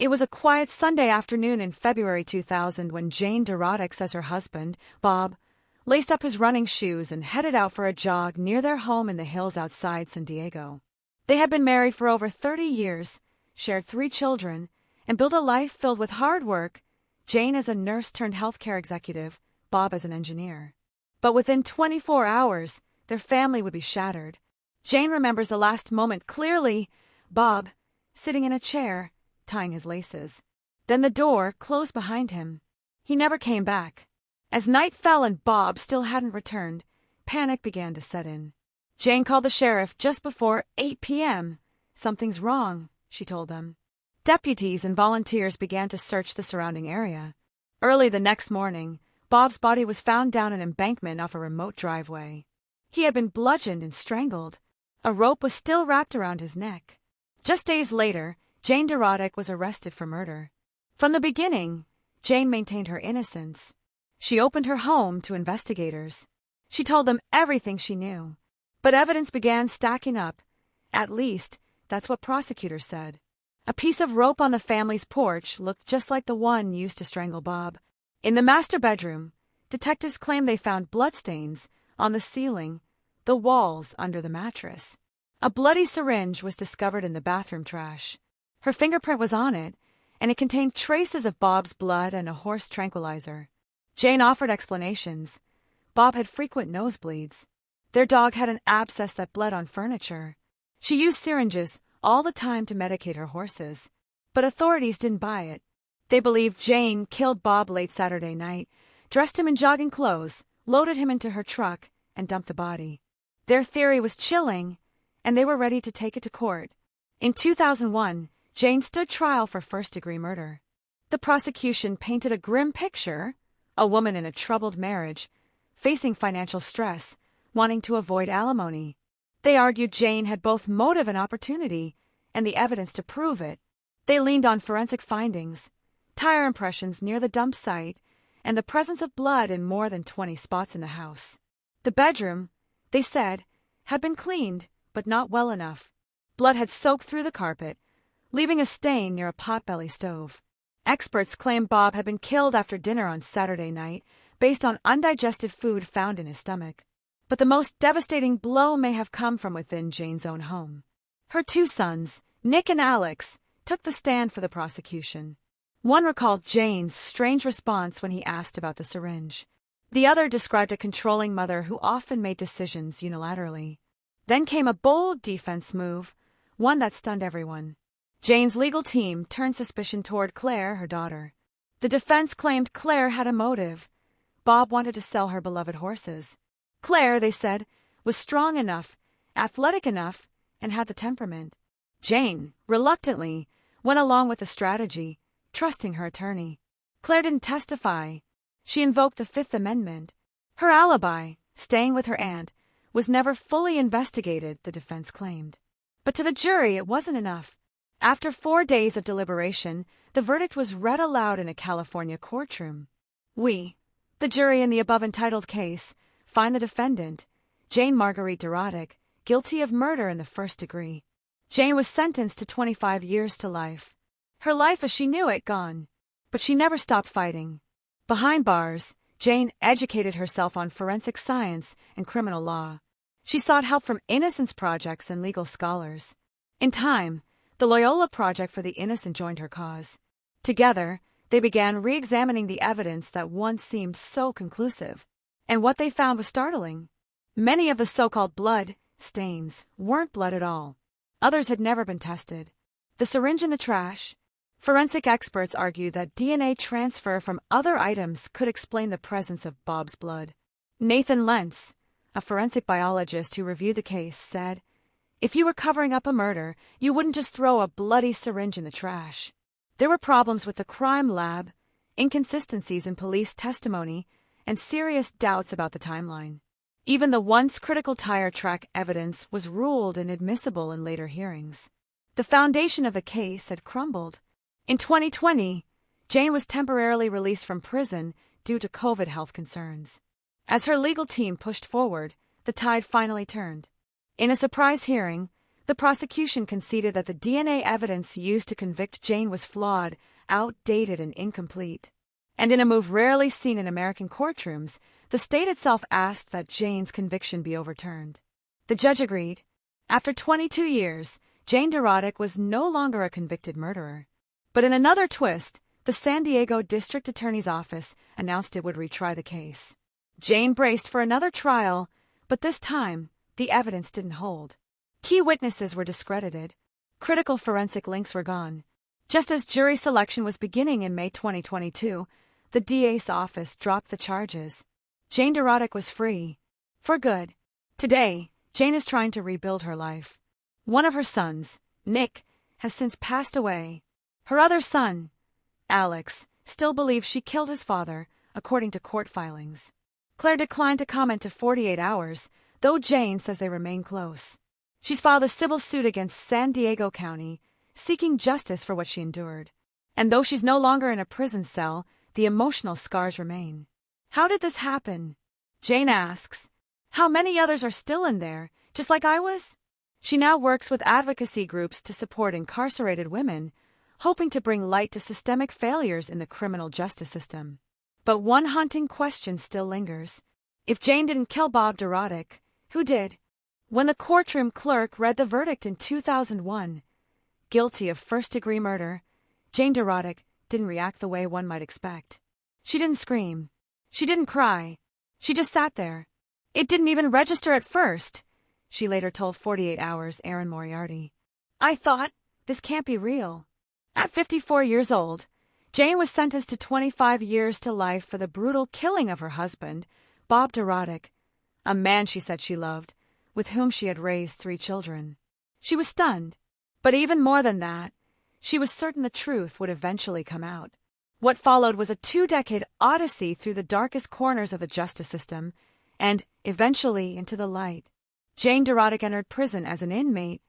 It was a quiet Sunday afternoon in February 2000 when Jane Dorotik says her husband, Bob, laced up his running shoes and headed out for a jog near their home in the hills outside San Diego. They had been married for over 30 years, shared 3 children, and built a life filled with hard work, Jane as a nurse-turned-healthcare executive, Bob as an engineer. But within 24 hours, their family would be shattered. Jane remembers the last moment clearly, Bob, sitting in a chair, tying his laces. Then the door closed behind him. He never came back. As night fell and Bob still hadn't returned, panic began to set in. Jane called the sheriff just before 8 p.m. "Something's wrong," she told them. Deputies and volunteers began to search the surrounding area. Early the next morning, Bob's body was found down an embankment off a remote driveway. He had been bludgeoned and strangled. A rope was still wrapped around his neck. Just days later, Jane Dorotik was arrested for murder. From the beginning, Jane maintained her innocence. She opened her home to investigators. She told them everything she knew. But evidence began stacking up. At least, that's what prosecutors said. A piece of rope on the family's porch looked just like the one used to strangle Bob. In the master bedroom, detectives claimed they found bloodstains on the ceiling, the walls, under the mattress. A bloody syringe was discovered in the bathroom trash. Her fingerprint was on it, and it contained traces of Bob's blood and a horse tranquilizer. Jane offered explanations. Bob had frequent nosebleeds. Their dog had an abscess that bled on furniture. She used syringes all the time to medicate her horses. But authorities didn't buy it. They believed Jane killed Bob late Saturday night, dressed him in jogging clothes, loaded him into her truck, and dumped the body. Their theory was chilling, and they were ready to take it to court. In 2001, Jane stood trial for first-degree murder. The prosecution painted a grim picture, a woman in a troubled marriage, facing financial stress, wanting to avoid alimony. They argued Jane had both motive and opportunity, and the evidence to prove it. They leaned on forensic findings, tire impressions near the dump site, and the presence of blood in more than 20 spots in the house. The bedroom, they said, had been cleaned, but not well enough. Blood had soaked through the carpet, leaving a stain near a potbelly stove. Experts claim Bob had been killed after dinner on Saturday night, based on undigested food found in his stomach. But the most devastating blow may have come from within Jane's own home. Her 2 sons, Nick and Alex, took the stand for the prosecution. One recalled Jane's strange response when he asked about the syringe. The other described a controlling mother who often made decisions unilaterally. Then came a bold defense move, one that stunned everyone. Jane's legal team turned suspicion toward Claire, her daughter. The defense claimed Claire had a motive. Bob wanted to sell her beloved horses. Claire, they said, was strong enough, athletic enough, and had the temperament. Jane, reluctantly, went along with the strategy, trusting her attorney. Claire didn't testify. She invoked the Fifth Amendment. Her alibi, staying with her aunt, was never fully investigated, the defense claimed. But to the jury, it wasn't enough. After 4 days of deliberation, the verdict was read aloud in a California courtroom. We, the jury in the above-entitled case, find the defendant, Jane Marguerite Dorotik, guilty of murder in the first degree. Jane was sentenced to 25 years to life. Her life as she knew it gone. But she never stopped fighting. Behind bars, Jane educated herself on forensic science and criminal law. She sought help from innocence projects and legal scholars. In time, the Loyola Project for the Innocent joined her cause. Together, they began re-examining the evidence that once seemed so conclusive. And what they found was startling. Many of the so-called blood stains weren't blood at all. Others had never been tested. The syringe in the trash. Forensic experts argued that DNA transfer from other items could explain the presence of Bob's blood. Nathan Lentz, a forensic biologist who reviewed the case, said, "If you were covering up a murder, you wouldn't just throw a bloody syringe in the trash." There were problems with the crime lab, inconsistencies in police testimony, and serious doubts about the timeline. Even the once critical tire track evidence was ruled inadmissible in later hearings. The foundation of the case had crumbled. In 2020, Jane was temporarily released from prison due to COVID health concerns. As her legal team pushed forward, the tide finally turned. In a surprise hearing, The prosecution conceded that the DNA evidence used to convict Jane was flawed, outdated, and incomplete. And in a move rarely seen in American courtrooms, the state itself asked that Jane's conviction be overturned. The judge agreed. After 22 years, Jane Dorotik was no longer a convicted murderer. But in another twist, the San Diego District Attorney's Office announced it would retry the case. Jane braced for another trial, but this time, the evidence didn't hold. Key witnesses were discredited. Critical forensic links were gone. Just as jury selection was beginning in May 2022, the DA's office dropped the charges. Jane Dorotik was free. For good. Today, Jane is trying to rebuild her life. One of her sons, Nick, has since passed away. Her other son, Alex, still believes she killed his father, according to court filings. Claire declined to comment to 48 Hours, though Jane says they remain close. She's filed a civil suit against San Diego County, seeking justice for what she endured. And though she's no longer in a prison cell, the emotional scars remain. How did this happen? Jane asks. How many others are still in there, just like I was? She now works with advocacy groups to support incarcerated women, hoping to bring light to systemic failures in the criminal justice system. But one haunting question still lingers. If Jane didn't kill Bob Dorotik, who did? When the courtroom clerk read the verdict in 2001, guilty of first-degree murder, Jane Dorotik didn't react the way one might expect. She didn't scream. She didn't cry. She just sat there. It didn't even register at first, she later told 48 Hours' Erin Moriarty. I thought, this can't be real. At 54 years old, Jane was sentenced to 25 years to life for the brutal killing of her husband, Bob Dorotik, a man she said she loved, with whom she had raised 3 children. She was stunned. But even more than that, she was certain the truth would eventually come out. What followed was a 2-decade odyssey through the darkest corners of the justice system, and, eventually, into the light. Jane Dorotik entered prison as an inmate,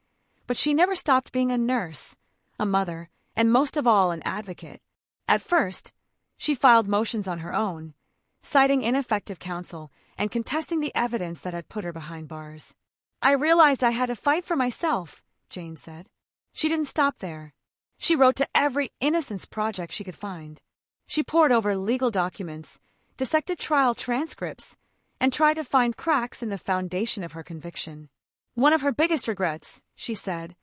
but she never stopped being a nurse, a mother, and most of all, an advocate. At first, she filed motions on her own, citing ineffective counsel and contesting the evidence that had put her behind bars. I realized I had to fight for myself, Jane said. She didn't stop there. She wrote to every innocence project she could find. She pored over legal documents, dissected trial transcripts, and tried to find cracks in the foundation of her conviction. One of her biggest regrets, she said,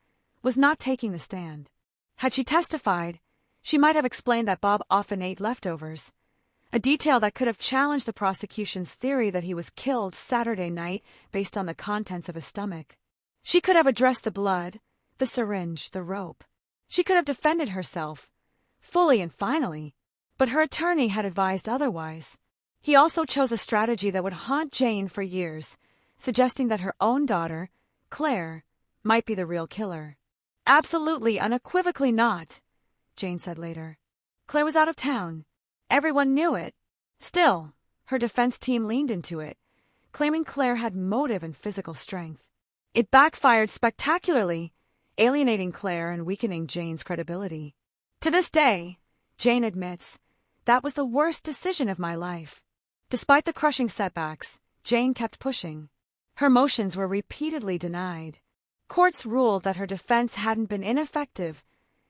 was not taking the stand. Had she testified, she might have explained that Bob often ate leftovers, a detail that could have challenged the prosecution's theory that he was killed Saturday night based on the contents of his stomach. She could have addressed the blood, the syringe, the rope. She could have defended herself, fully and finally, but her attorney had advised otherwise. He also chose a strategy that would haunt Jane for years, suggesting that her own daughter, Claire, might be the real killer. Absolutely, unequivocally not, Jane said later. Claire was out of town. Everyone knew it. Still, her defense team leaned into it, claiming Claire had motive and physical strength. It backfired spectacularly, alienating Claire and weakening Jane's credibility. To this day, Jane admits, that was the worst decision of my life. Despite the crushing setbacks, Jane kept pushing. Her motions were repeatedly denied. Courts ruled that her defense hadn't been ineffective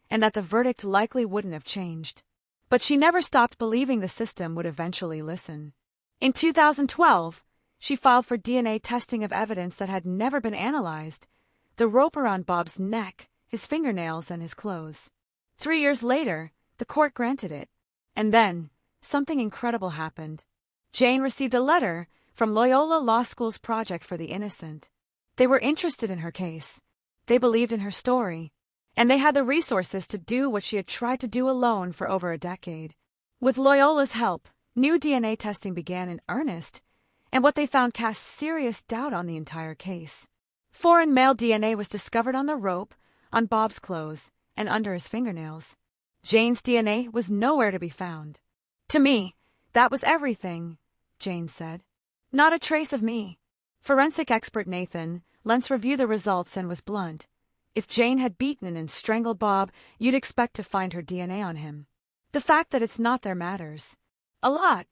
and that the verdict likely wouldn't have changed. But she never stopped believing the system would eventually listen. In 2012, she filed for DNA testing of evidence that had never been analyzed, the rope around Bob's neck, his fingernails, and his clothes. 3 years later, the court granted it. And then, something incredible happened. Jane received a letter from Loyola Law School's Project for the Innocent. They were interested in her case. They believed in her story. And they had the resources to do what she had tried to do alone for over a decade. With Loyola's help, new DNA testing began in earnest, and what they found cast serious doubt on the entire case. Foreign male DNA was discovered on the rope, on Bob's clothes, and under his fingernails. Jane's DNA was nowhere to be found. To me, that was everything, Jane said. Not a trace of me. Forensic expert Nathan Lentz reviewed the results and was blunt. If Jane had beaten and strangled Bob, you'd expect to find her DNA on him. The fact that it's not there matters. A lot.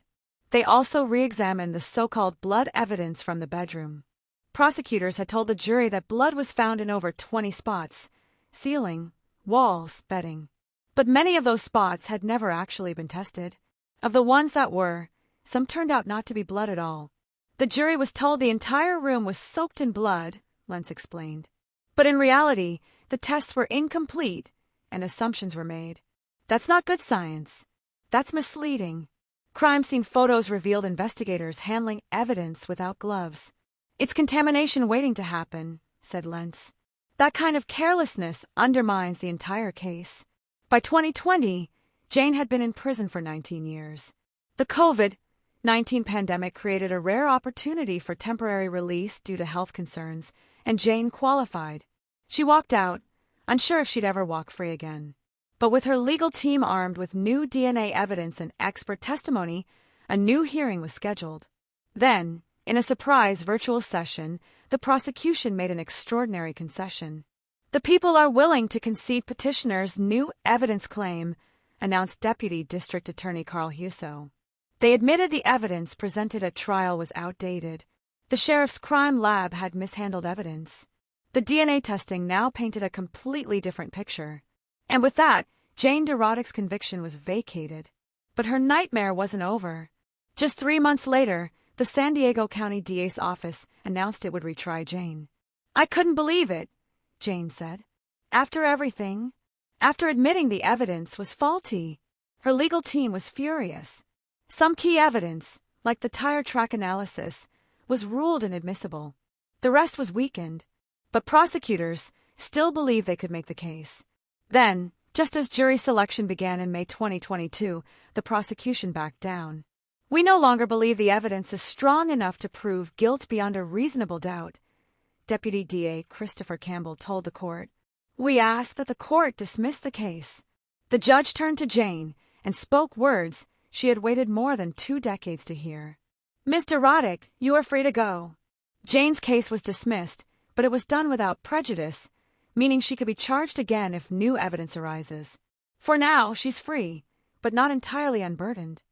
They also re-examined the so-called blood evidence from the bedroom. Prosecutors had told the jury that blood was found in over 20 spots: ceiling, walls, bedding. But many of those spots had never actually been tested. Of the ones that were, some turned out not to be blood at all. The jury was told the entire room was soaked in blood, Lentz explained. But in reality, the tests were incomplete and assumptions were made. That's not good science. That's misleading. Crime scene photos revealed investigators handling evidence without gloves. It's contamination waiting to happen, said Lentz. That kind of carelessness undermines the entire case. By 2020, Jane had been in prison for 19 years. The COVID-19 pandemic created a rare opportunity for temporary release due to health concerns, and Jane qualified. She walked out, unsure if she'd ever walk free again. But with her legal team armed with new DNA evidence and expert testimony, a new hearing was scheduled. Then, in a surprise virtual session, the prosecution made an extraordinary concession. The people are willing to concede petitioner's new evidence claim, announced Deputy District Attorney Carl Huso. They admitted the evidence presented at trial was outdated. The sheriff's crime lab had mishandled evidence. The DNA testing now painted a completely different picture. And with that, Jane Dorotik's conviction was vacated. But her nightmare wasn't over. Just 3 months later, the San Diego County DA's office announced it would retry Jane. "I couldn't believe it," Jane said. After everything, after admitting the evidence was faulty, her legal team was furious. Some key evidence, like the tire track analysis, was ruled inadmissible. The rest was weakened, but prosecutors still believed they could make the case. Then, just as jury selection began in May 2022, the prosecution backed down. "We no longer believe the evidence is strong enough to prove guilt beyond a reasonable doubt," Deputy DA Christopher Campbell told the court. "We ask that the court dismiss the case." The judge turned to Jane and spoke words she had waited more than 2 decades to hear. "Ms. Dorotik, you are free to go." Jane's case was dismissed, but it was done without prejudice, meaning she could be charged again if new evidence arises. For now, she's free, but not entirely unburdened.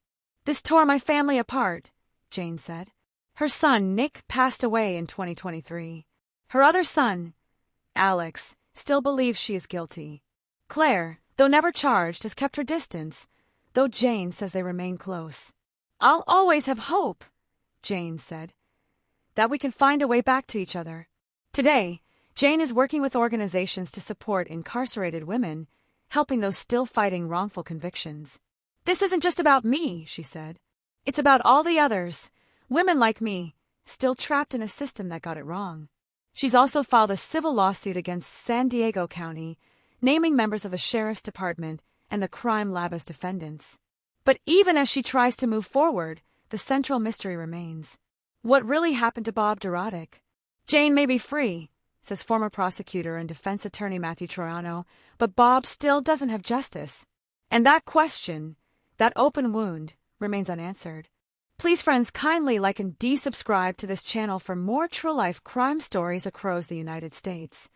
"This tore my family apart," Jane said. Her son, Nick, passed away in 2023. Her other son, Alex, still believes she is guilty. Claire, though never charged, has kept her distance, though Jane says they remain close. "I'll always have hope," Jane said, "that we can find a way back to each other." Today, Jane is working with organizations to support incarcerated women, helping those still fighting wrongful convictions. "This isn't just about me," she said. "It's about all the others, women like me, still trapped in a system that got it wrong." She's also filed a civil lawsuit against San Diego County, naming members of the sheriff's department and the crime lab as defendants. But even as she tries to move forward, the central mystery remains. What really happened to Bob Dorotik? "Jane may be free," says former prosecutor and defense attorney Matthew Troiano, "but Bob still doesn't have justice." And that question, that open wound, remains unanswered. Please, friends, kindly like and desubscribe to this channel for more true-life crime stories across the United States.